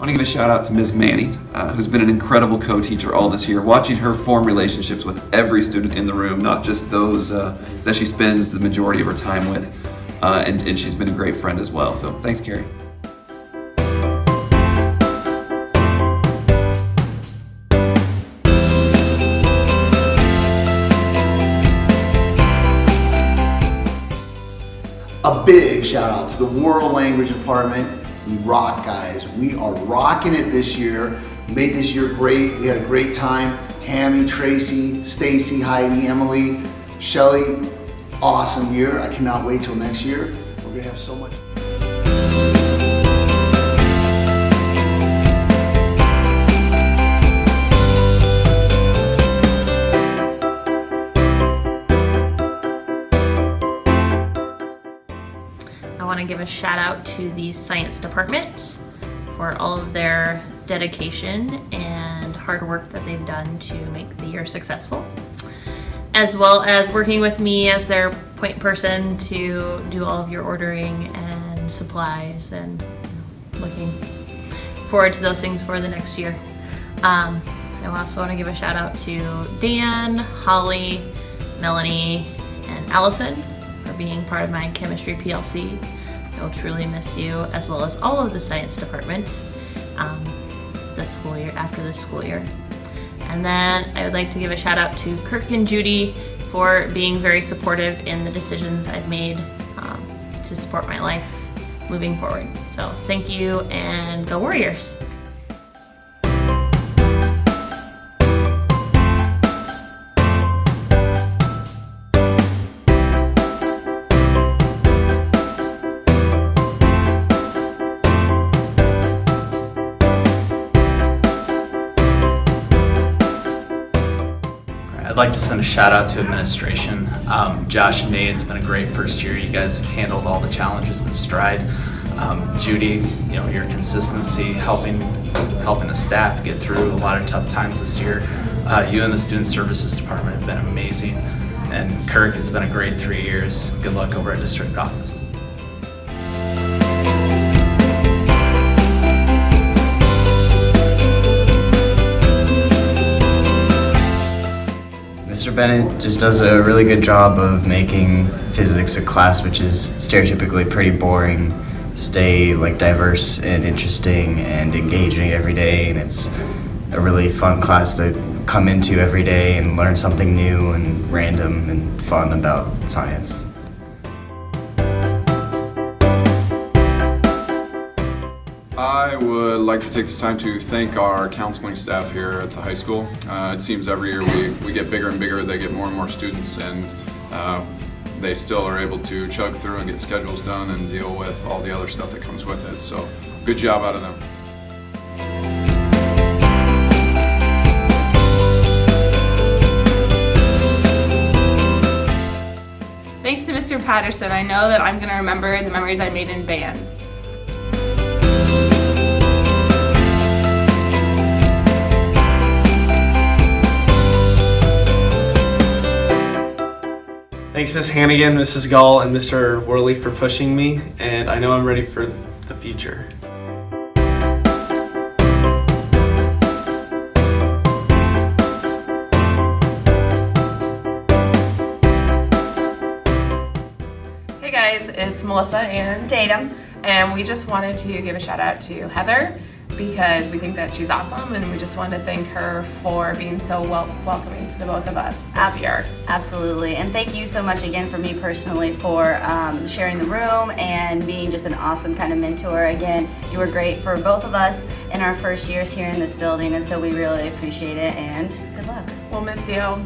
want to give a shout out to Ms. Manny, who's been an incredible co-teacher all this year, watching her form relationships with every student in the room, not just those that she spends the majority of her time with, and she's been a great friend as well. So thanks, Carrie. A big shout out to the World Language Department. We rock, guys. We are rocking it this year. Made this year great. We had a great time. Tammy, Tracy, Stacy, Heidi, Emily, Shelly. Awesome year. I cannot wait till next year. We're gonna have so much. I want to give a shout out to the science department for all of their dedication and hard work that they've done to make the year successful, as well as working with me as their point person to do all of your ordering and supplies, and looking forward to those things for the next year. I also want to give a shout out to Dan, Holly, Melanie, and Allison for being part of my chemistry PLC. I'll truly miss you, as well as all of the science department this school year, after this school year. And then I would like to give a shout out to Kirk and Judy for being very supportive in the decisions I've made to support my life moving forward. So thank you, and go Warriors! I'd like to send a shout out to administration. Josh and Nate, it's been a great first year. You guys have handled all the challenges in stride. Judy, your consistency, helping the staff get through a lot of tough times this year. You and the student services department have been amazing. And Kirk, it's been a great 3 years. Good luck over at district office. Mr. Bennett just does a really good job of making physics a class which is stereotypically pretty boring stay diverse and interesting and engaging every day, and it's a really fun class to come into every day and learn something new and random and fun about science. I would like to take this time to thank our counseling staff here at the high school. It seems every year we get bigger and bigger, they get more and more students, and they still are able to chug through and get schedules done and deal with all the other stuff that comes with it. So good job out of them. Thanks to Mr. Patterson, I know that I'm going to remember the memories I made in band. Thanks Ms. Hannigan, Mrs. Gall, and Mr. Worley for pushing me, and I know I'm ready for the future. Hey guys, it's Melissa and Tatum, and we just wanted to give a shout out to Heather because we think that she's awesome, and we just wanted to thank her for being so welcoming to the both of us this year. Absolutely, and thank you so much again for me personally for sharing the room and being just an awesome kind of mentor. Again, you were great for both of us in our first years here in this building, and so we really appreciate it, and good luck. We'll miss you.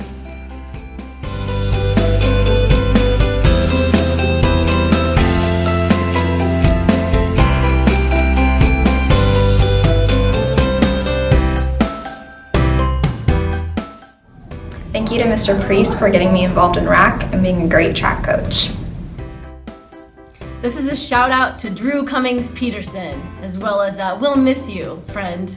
Thank you to Mr. Priest for getting me involved in RAC and being a great track coach. This is a shout out to Drew Cummings Peterson, as well as we'll miss you, friend.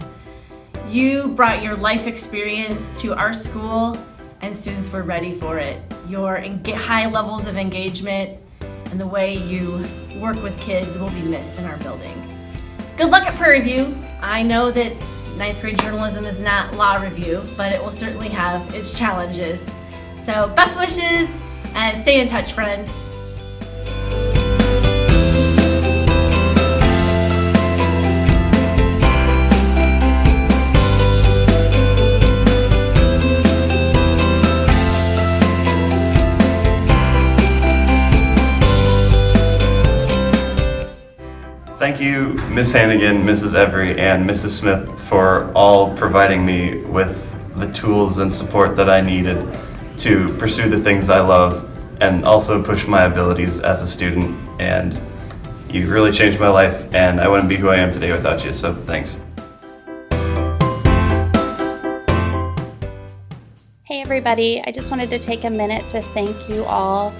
You brought your life experience to our school and students were ready for it. Your high levels of engagement and the way you work with kids will be missed in our building. Good luck at Prairie View. I know that 9th grade journalism is not law review, but it will certainly have its challenges. So best wishes and stay in touch, friend. Thank you, Miss Hannigan, Mrs. Every, and Mrs. Smith for all providing me with the tools and support that I needed to pursue the things I love and also push my abilities as a student. And you really changed my life, and I wouldn't be who I am today without you, so thanks. Hey everybody, I just wanted to take a minute to thank you all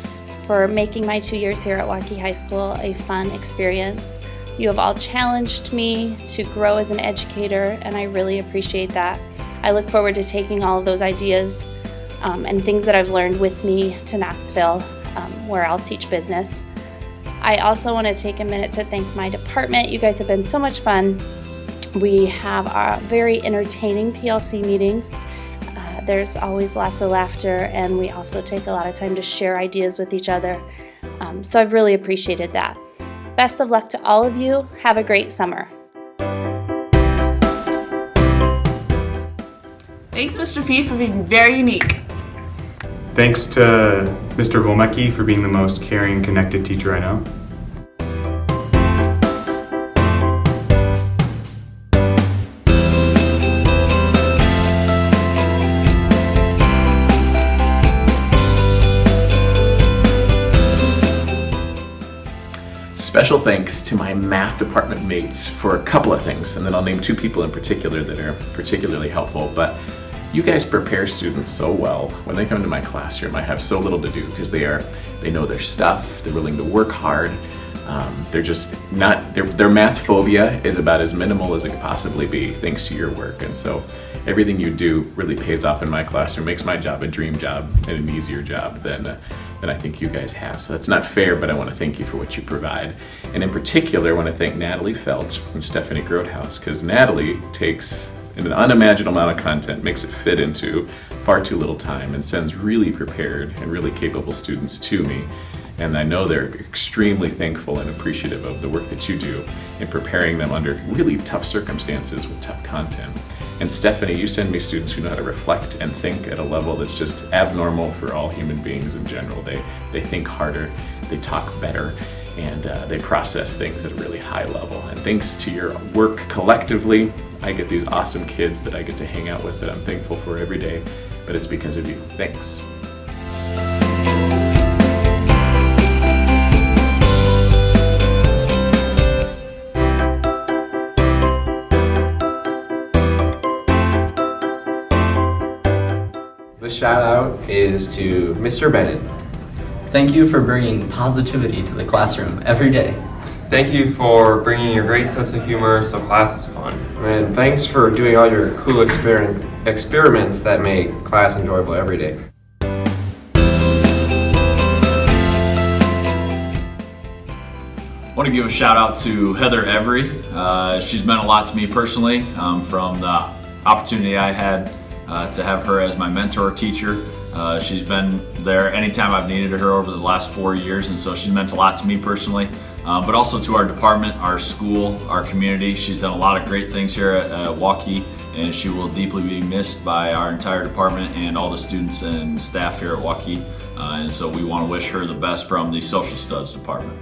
for making my 2 years here at Wauk-Off High School a fun experience. You have all challenged me to grow as an educator, and I really appreciate that. I look forward to taking all of those ideas and things that I've learned with me to Knoxville, where I'll teach business. I also want to take a minute to thank my department. You guys have been so much fun. We have very entertaining PLC meetings. There's always lots of laughter, and we also take a lot of time to share ideas with each other. So I've really appreciated that. Best of luck to all of you. Have a great summer. Thanks, Mr. P, for being very unique. Thanks to Mr. Volmecki for being the most caring, connected teacher I know. Special thanks to my math department mates for a couple of things, and then I'll name two people in particular that are particularly helpful. But you guys prepare students so well. When they come into my classroom, I have so little to do because they know their stuff, they're willing to work hard. They're just not, their math phobia is about as minimal as it could possibly be thanks to your work. And so everything you do really pays off in my classroom, makes my job a dream job and an easier job than I think you guys have. So that's not fair, but I want to thank you for what you provide. And in particular, I want to thank Natalie Feltz and Stephanie Grothaus, because Natalie takes an unimaginable amount of content, makes it fit into far too little time, and sends really prepared and really capable students to me. And I know they're extremely thankful and appreciative of the work that you do in preparing them under really tough circumstances with tough content. And Stephanie, you send me students who know how to reflect and think at a level that's just abnormal for all human beings in general. They think harder, they talk better, and they process things at a really high level. And thanks to your work collectively, I get these awesome kids that I get to hang out with that I'm thankful for every day, but it's because of you. Thanks. The shout out is to Mr. Bennett. Thank you for bringing positivity to the classroom every day. Thank you for bringing your great sense of humor so class is fun. And thanks for doing all your cool experiments that make class enjoyable every day. I want to give a shout out to Heather Every. She's meant a lot to me personally, from the opportunity I had to have her as my mentor teacher. She's been there anytime I've needed her over the last 4 years, and so she's meant a lot to me personally, but also to our department, our school, our community. She's done a lot of great things here at Wauk-Off, and she will deeply be missed by our entire department and all the students and staff here at Wauk-Off, and so we want to wish her the best from the Social Studies department.